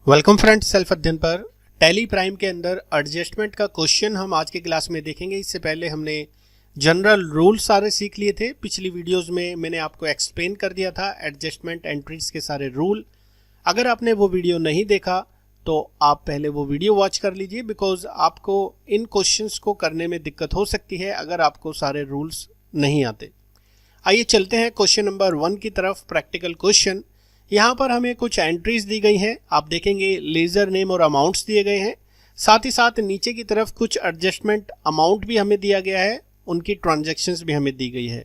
Welcome friends, self अध्ययन पर tally prime के अंदर एडजस्टमेंट का क्वेश्चन हम आज के क्लास में देखेंगे। इससे पहले हमने जनरल रूल सारे सीख लिए थे। पिछली वीडियोस में मैंने आपको एक्सप्लेन कर दिया था एडजस्टमेंट एंट्रीज के सारे रूल। अगर आपने वो वीडियो नहीं देखा तो आप पहले वो वीडियो वॉच कर लीजिए, बिकॉज आपको इन क्वेश्चंस को करने में दिक्कत हो सकती है अगर आपको सारे रूल्स नहीं आते। आइए चलते हैं क्वेश्चन नंबर 1 की तरफ। Practical question. यहाँ पर हमें कुछ एंट्रीज दी गई हैं। आप देखेंगे लेजर नेम और अमाउंट्स दिए गए हैं, साथ ही साथ नीचे की तरफ कुछ एडजस्टमेंट अमाउंट भी हमें दिया गया है, उनकी ट्रांजैक्शंस भी हमें दी गई है।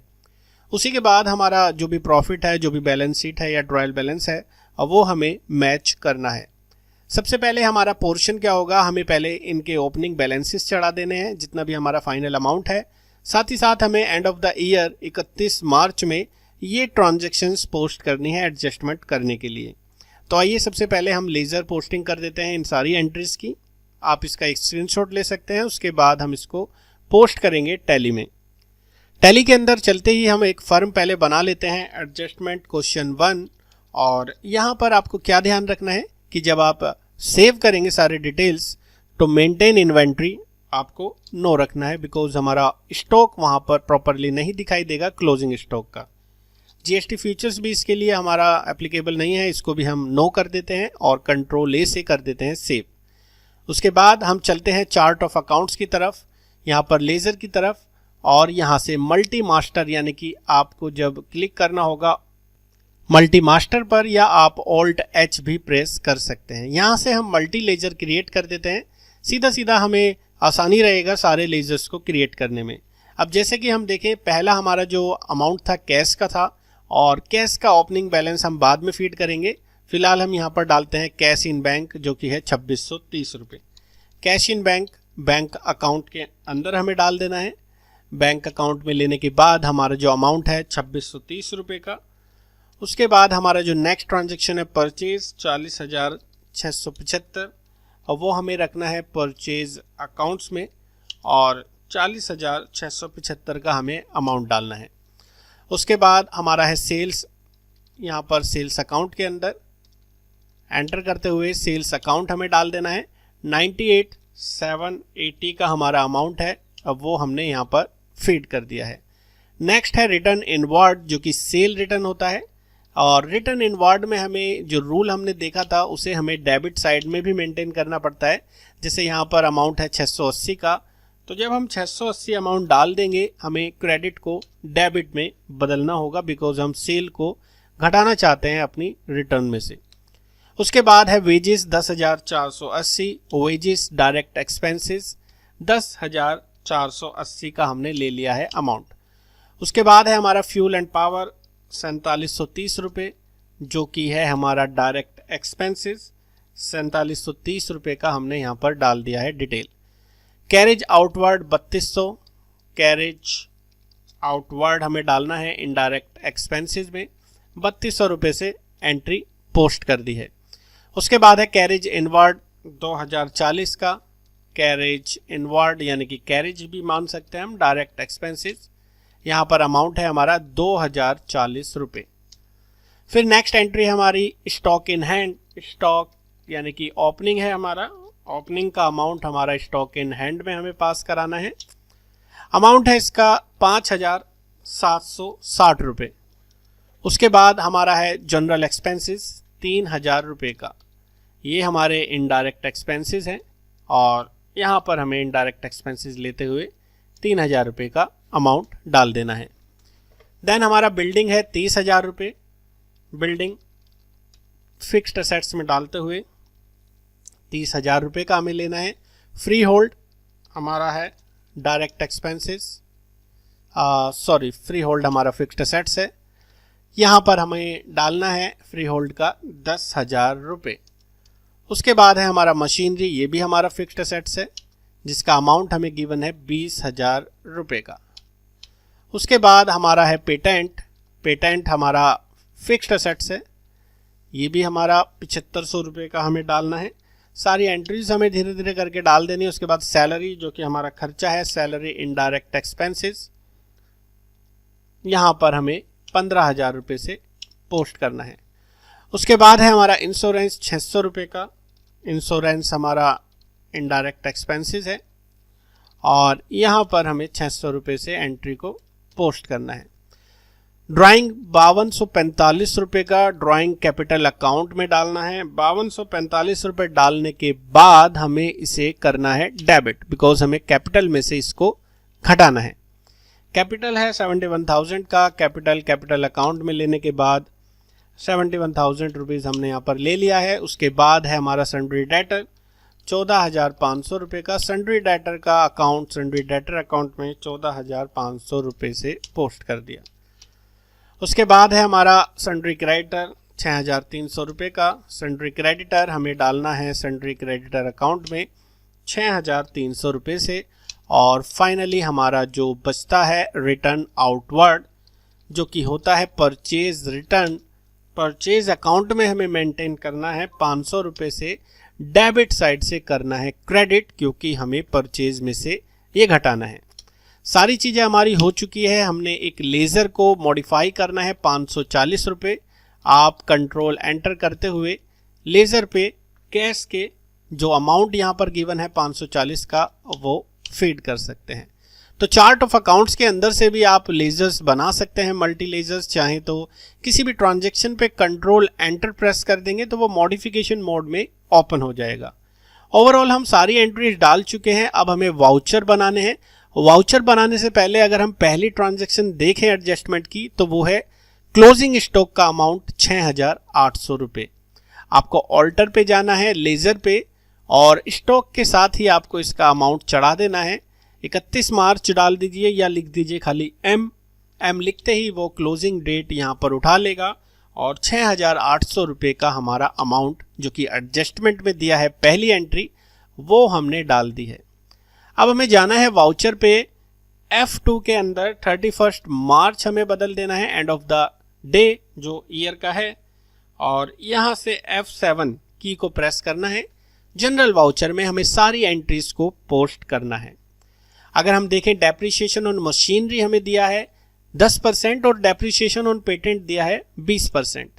उसी के बाद हमारा जो भी प्रॉफिट है, जो भी बैलेंस शीट है या ट्रायल बैलेंस है, वो हमें मैच करना है। सबसे पहले हमारा पोर्शन क्या होगा, हमें पहले इनके ओपनिंग बैलेंसेस चढ़ा देने हैं, जितना भी हमारा फाइनल अमाउंट है। साथ ही साथ हमें एंड ऑफ द ईयर 31 मार्च में ये ट्रांजैक्शंस पोस्ट करनी है एडजस्टमेंट करने के लिए। तो आइए सबसे पहले हम लेज़र पोस्टिंग कर देते हैं इन सारी एंट्रीज की। आप इसका एक स्क्रीनशॉट ले सकते हैं, उसके बाद हम इसको पोस्ट करेंगे टैली में। टैली के अंदर चलते ही हम एक फर्म पहले बना लेते हैं, एडजस्टमेंट क्वेश्चन 1। और यहाँ पर आपको क्या ध्यान रखना है कि जब आप सेव करेंगे सारे डिटेल्स तो मेंटेन इन्वेंट्री आपको नो रखना है, बिकॉज हमारा स्टॉक वहाँ पर प्रॉपरली नहीं दिखाई देगा क्लोजिंग स्टॉक का। जीएसटी फीचर्स भी इसके लिए हमारा एप्लीकेबल नहीं है, इसको भी हम नो कर देते हैं और कंट्रोल ए से कर देते हैं सेव। उसके बाद हम चलते हैं चार्ट ऑफ अकाउंट्स की तरफ, यहाँ पर लेज़र की तरफ, और यहाँ से मल्टी मास्टर, यानी कि आपको जब क्लिक करना होगा मल्टी मास्टर पर, या आप ऑल्ट एच भी प्रेस कर सकते हैं। यहाँ से हम मल्टी लेजर क्रिएट कर देते हैं। सीधा सीधा हमें आसानी रहेगा सारे लेजर्स को क्रिएट करने में। अब जैसे कि हम देखें, पहला हमारा जो अमाउंट था कैश का था, और कैश का ओपनिंग बैलेंस हम बाद में फीड करेंगे। फिलहाल हम यहाँ पर डालते हैं कैश इन बैंक, जो कि है 2630 रुपये। Cash in bank bank account के अंदर हमें डाल देना है। बैंक अकाउंट में लेने के बाद हमारा जो अमाउंट है 2630 रुपये का। उसके बाद हमारा जो नेक्स्ट ट्रांजेक्शन है परचेज 40,675, और वो हमें रखना है परचेज अकाउंट्स में, और 40,675 का हमें अमाउंट डालना है। उसके बाद हमारा है सेल्स, यहाँ पर सेल्स अकाउंट के अंदर एंटर करते हुए सेल्स अकाउंट हमें डाल देना है। 98,780 का हमारा अमाउंट है, अब वो हमने यहाँ पर फीड कर दिया है। नेक्स्ट है रिटर्न इनवर्ड, जो कि सेल रिटर्न होता है। और रिटर्न इनवर्ड में हमें जो रूल हमने देखा था उसे हमें डेबिट साइड में भी मेंटेन करना पड़ता है। जैसे यहाँ पर अमाउंट है 680 का, तो जब हम 680 अमाउंट डाल देंगे, हमें क्रेडिट को डेबिट में बदलना होगा, बिकॉज हम सेल को घटाना चाहते हैं अपनी रिटर्न में से। उसके बाद है वेजेस 10,480, वेजेस डायरेक्ट एक्सपेंसेस 10,480 का हमने ले लिया है अमाउंट। उसके बाद है हमारा फ्यूल एंड पावर 4730 रुपये, जो कि है हमारा डायरेक्ट एक्सपेंसेस। 4730 रुपये का हमने यहाँ पर डाल दिया है detail. Carriage outward 3200, carriage outward हमें डालना है इनडायरेक्ट एक्सपेंसेस में। 3200 रुपये से एंट्री पोस्ट कर दी है। उसके बाद है कैरेज इनवर्ड 2040 का, कैरेज इनवर्ड यानी कि कैरेज भी मान सकते हैं हम, डायरेक्ट एक्सपेंसेस। यहाँ पर अमाउंट है हमारा 2040 रुपये। फिर नेक्स्ट एंट्री हमारी स्टॉक इन हैंड, स्टॉक यानी कि ओपनिंग है हमारा, ओपनिंग का अमाउंट हमारा स्टॉक इन हैंड में हमें पास कराना है। अमाउंट है इसका 5,760 रुपये। उसके बाद हमारा है जनरल एक्सपेंसेस 3,000 रुपये का, ये हमारे इनडायरेक्ट एक्सपेंसेस हैं, और यहाँ पर हमें इनडायरेक्ट एक्सपेंसेस लेते हुए 3,000 रुपये का अमाउंट डाल देना है। देन हमारा बिल्डिंग है 30,000 रुपये, बिल्डिंग फिक्स्ड असेट्स में डालते हुए 30,000 रुपये का हमें लेना है। फ्री होल्ड हमारा है direct expenses, sorry free hold हमारा फिक्स्ड असेट्स है, यहाँ पर हमें डालना है फ्री होल्ड का 10,000 रुपये। उसके बाद है हमारा मशीनरी, ये भी हमारा फिक्स्ड असेट्स है, जिसका अमाउंट हमें गिवन है 20,000 रुपये का। उसके बाद हमारा है पेटेंट, पेटेंट हमारा फिक्स्ड असेट्स है, ये भी हमारा 7500 रुपये का हमें डालना है। सारी एंट्रीज हमें धीरे धीरे करके डाल देनी है। उसके बाद सैलरी, जो कि हमारा खर्चा है, सैलरी इनडायरेक्ट एक्सपेंसेस, यहाँ पर हमें 15,000 रुपये से पोस्ट करना है। उसके बाद है हमारा इंश्योरेंस 600 रुपये का, इंश्योरेंस हमारा इनडायरेक्ट एक्सपेंसेस है और यहाँ पर हमें 600 रुपये से एंट्री को पोस्ट करना है। ड्राइंग 5245 रुपये का ड्राइंग कैपिटल अकाउंट में डालना है। 5245 रुपये डालने के बाद हमें इसे करना है डेबिट, बिकॉज हमें कैपिटल में से इसको घटाना है। कैपिटल है 71,000 का, कैपिटल अकाउंट में लेने के बाद 71,000 रुपीज़ हमने यहाँ पर ले लिया है। उसके बाद है हमारा सन्ड्री डेटर 14,500 रुपये का। सन्ड्री डेटर का अकाउंट सन्ड्री डेटर अकाउंट में 14,500 रुपये से पोस्ट कर दिया। उसके बाद है हमारा सन्ड्री क्रेडिटर 6,300 रुपये का। सन्ड्री क्रेडिटर हमें डालना है सन्ड्री क्रेडिटर अकाउंट में 6,300 रुपये से। और फाइनली हमारा जो बचता है रिटर्न आउटवर्ड, जो कि होता है परचेज रिटर्न, परचेज अकाउंट में हमें मेंटेन करना है 500 रुपये से। डेबिट साइड से करना है क्रेडिट, क्योंकि हमें परचेज में से ये घटाना है। सारी चीज़ें हमारी हो चुकी है। हमने एक लेज़र को मॉडिफाई करना है 540 रुपये। आप कंट्रोल एंटर करते हुए लेज़र पे कैश के जो अमाउंट यहाँ पर गिवन है 540 का, वो फीड कर सकते हैं। तो चार्ट ऑफ अकाउंट्स के अंदर से भी आप लेजर्स बना सकते हैं, मल्टी लेजर्स। चाहे तो किसी भी ट्रांजैक्शन पे कंट्रोल एंटर प्रेस कर देंगे तो वो मॉडिफिकेशन मोड में ओपन हो जाएगा। ओवरऑल हम सारी एंट्रीज डाल चुके हैं। अब हमें वाउचर बनाने हैं। वाउचर बनाने से पहले अगर हम पहली ट्रांजैक्शन देखें एडजस्टमेंट की, तो वो है क्लोजिंग स्टॉक का अमाउंट 6,800 रुपये। आपको ऑल्टर पे जाना है, लेजर पे, और स्टॉक के साथ ही आपको इसका अमाउंट चढ़ा देना है। 31 मार्च डाल दीजिए या लिख दीजिए खाली एम लिखते ही वो क्लोजिंग डेट यहाँ पर उठा लेगा और 6,800 रुपये का हमारा अमाउंट, जो कि एडजस्टमेंट में दिया है पहली एंट्री, वो हमने डाल दी है। अब हमें जाना है वाउचर पे। F2 के अंदर 31 मार्च हमें बदल देना है, एंड ऑफ द डे जो ईयर का है, और यहाँ से F7 की को प्रेस करना है। जनरल वाउचर में हमें सारी एंट्रीज को पोस्ट करना है। अगर हम देखें डेप्रिसिएशन ऑन मशीनरी हमें दिया है 10% और डेप्रिसिएशन ऑन पेटेंट दिया है 20%,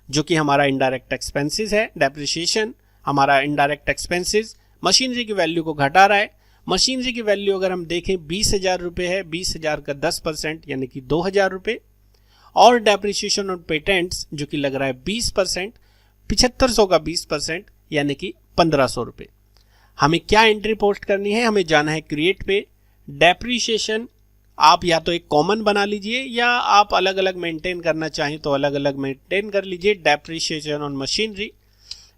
जो कि हमारा इनडायरेक्ट एक्सपेंसेस है। डेप्रिसिएशन हमारा इनडायरेक्ट एक्सपेंसेस मशीनरी की वैल्यू को घटा रहा है। मशीनरी की वैल्यू अगर हम देखें 20,000 रुपये है, 20,000 का 10% यानी कि 2,000 रुपये, और डेप्रिसिएशन ऑन पेटेंट्स जो कि लग रहा है 20%, 7,500 का 20% यानी कि 1,500 रुपये। हमें क्या एंट्री पोस्ट करनी है? हमें जाना है क्रिएट पे। डेप्रीशिएशन आप या तो एक कॉमन बना लीजिए या आप अलग अलग मेंटेन करना चाहें तो अलग अलग मेंटेन कर लीजिए। Depreciation on machinery,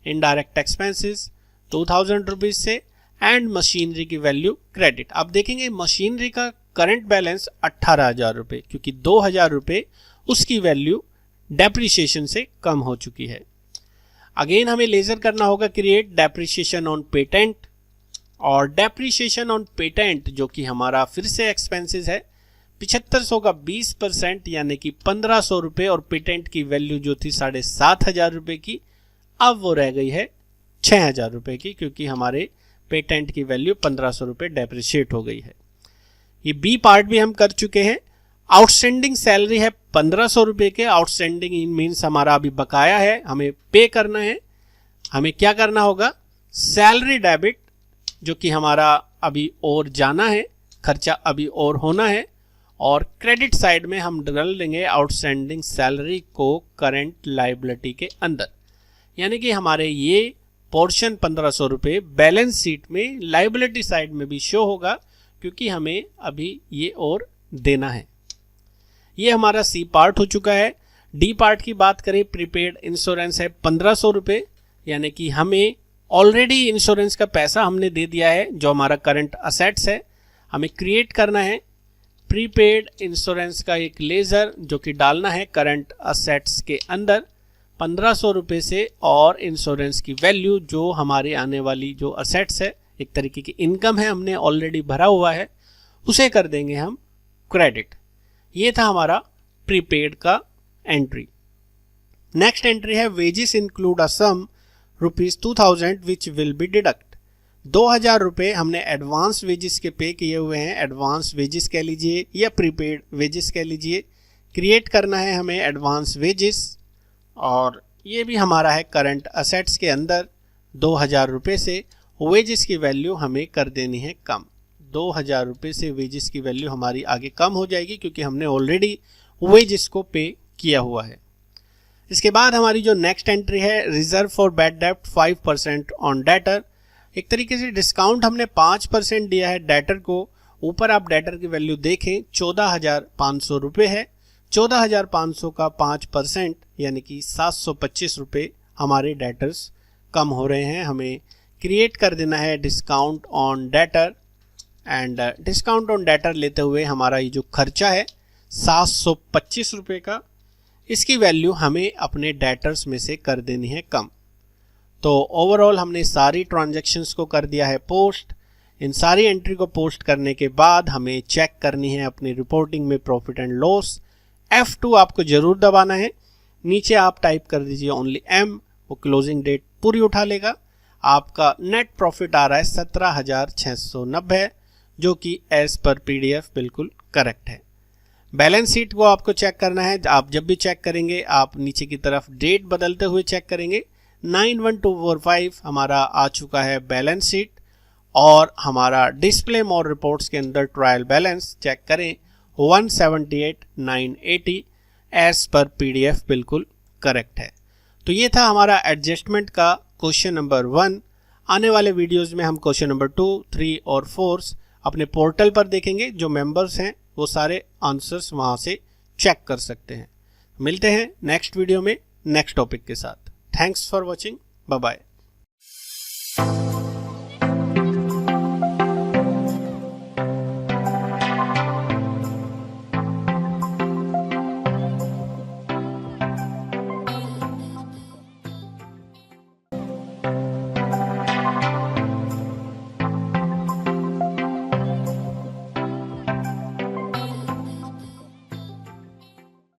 indirect expenses 2,000 rupees से, एंड मशीनरी की वैल्यू क्रेडिट। आप देखेंगे मशीनरी का करंट बैलेंस 18,000 रुपये, क्योंकि 2,000 रुपये उसकी वैल्यू डेप्रीशिएशन से कम हो चुकी है। अगेन हमें लेजर करना होगा क्रिएट डेप्रीशिएशन ऑन पेटेंट, और डेप्रीशिएशन ऑन पेटेंट जो कि हमारा फिर से एक्सपेंसेस है 7,500 का 20% यानी कि 1,500 रुपये, और पेटेंट की वैल्यू जो थी 7,500 रुपये की, अब वो रह गई है 6,000 रुपये की, क्योंकि हमारे पेटेंट की वैल्यू 1,500 रुपये डेप्रिशिएट हो गई है। ये बी पार्ट भी हम कर चुके हैं। आउटस्टैंडिंग सैलरी है 1,500 रुपये के। आउटस्टैंडिंग मीन्स हमारा अभी बकाया है, हमें पे करना है। हमें क्या करना होगा? सैलरी डेबिट, जो कि हमारा अभी और जाना है, खर्चा अभी और होना है, और क्रेडिट साइड में हम डाल देंगे आउटस्टैंडिंग सैलरी को करंट लायबिलिटी के अंदर, यानी कि हमारे ये पोर्शन 1,500 रुपये बैलेंस शीट में लायबिलिटी साइड में भी शो होगा, क्योंकि हमें अभी ये और देना है। ये हमारा सी पार्ट हो चुका है। डी पार्ट की बात करें, प्रीपेड इंश्योरेंस है 1,500 रुपये, यानी कि हमें ऑलरेडी इंश्योरेंस का पैसा हमने दे दिया है, जो हमारा करंट असेट्स है। हमें क्रिएट करना है प्रीपेड इंश्योरेंस का एक लेजर, जो कि डालना है करंट असेट्स के अंदर 1,500 रुपये से, और इंश्योरेंस की वैल्यू जो हमारे आने वाली जो असेट्स है, एक तरीके की इनकम है, हमने ऑलरेडी भरा हुआ है, उसे कर देंगे हम क्रेडिट। ये था हमारा प्रीपेड का एंट्री। नेक्स्ट एंट्री है wages include a sum ₹2,000 which will be deduct. 2,000 रुपये हमने एडवांस वेजेस के पे किए हुए हैं। एडवांस वेजेस कह लीजिए या प्रीपेड वेजेस कह लीजिए। क्रिएट करना है हमें एडवांस वेजेस, और ये भी हमारा है करंट असेट्स के अंदर 2000 रुपये से वेजेस की वैल्यू हमें कर देनी है कम। 2000 रुपये से वेजेस की वैल्यू हमारी आगे कम हो जाएगी क्योंकि हमने ऑलरेडी वेजेस को पे किया हुआ है। इसके बाद हमारी जो नेक्स्ट एंट्री है, रिजर्व फॉर बैड डेब्ट 5% ऑन डेटर। एक तरीके से डिस्काउंट हमने 5% दिया है डेटर को। ऊपर आप डेटर की वैल्यू देखें 14,500 रुपये है। 14,500 का 5% यानी कि 725 रुपये हमारे डेटर्स कम हो रहे हैं। हमें क्रिएट कर देना है discount on debtor, and discount on debtor लेते हुए हमारा ये जो खर्चा है 725 रुपये का, इसकी वैल्यू हमें अपने डेटर्स में से कर देनी है कम। तो ओवरऑल हमने सारी ट्रांजैक्शंस को कर दिया है पोस्ट। इन सारी एंट्री को पोस्ट करने के बाद हमें चेक करनी है अपनी रिपोर्टिंग में प्रॉफिट एंड लॉस। F2 आपको जरूर दबाना है। नीचे आप टाइप कर दीजिए ओनली M, वो क्लोजिंग डेट पूरी उठा लेगा। आपका नेट प्रॉफिट आ रहा है 17,690, जो कि एज पर PDF बिल्कुल करेक्ट है। बैलेंस शीट को आपको चेक करना है। आप जब भी चेक करेंगे आप नीचे की तरफ डेट बदलते हुए चेक करेंगे। 91245 हमारा आ चुका है बैलेंस शीट, और हमारा डिस्प्ले मोर रिपोर्ट्स के अंदर ट्रायल बैलेंस चेक करें 178,980 एज पर PDF बिल्कुल करेक्ट है। तो ये था हमारा एडजस्टमेंट का क्वेश्चन नंबर 1। आने वाले वीडियोस में हम क्वेश्चन नंबर 2, 3 और 4 अपने पोर्टल पर देखेंगे। जो मेंबर्स हैं वो सारे आंसर्स वहां से चेक कर सकते हैं। मिलते हैं नेक्स्ट वीडियो में नेक्स्ट टॉपिक के साथ। Thanks for watching, bye bye.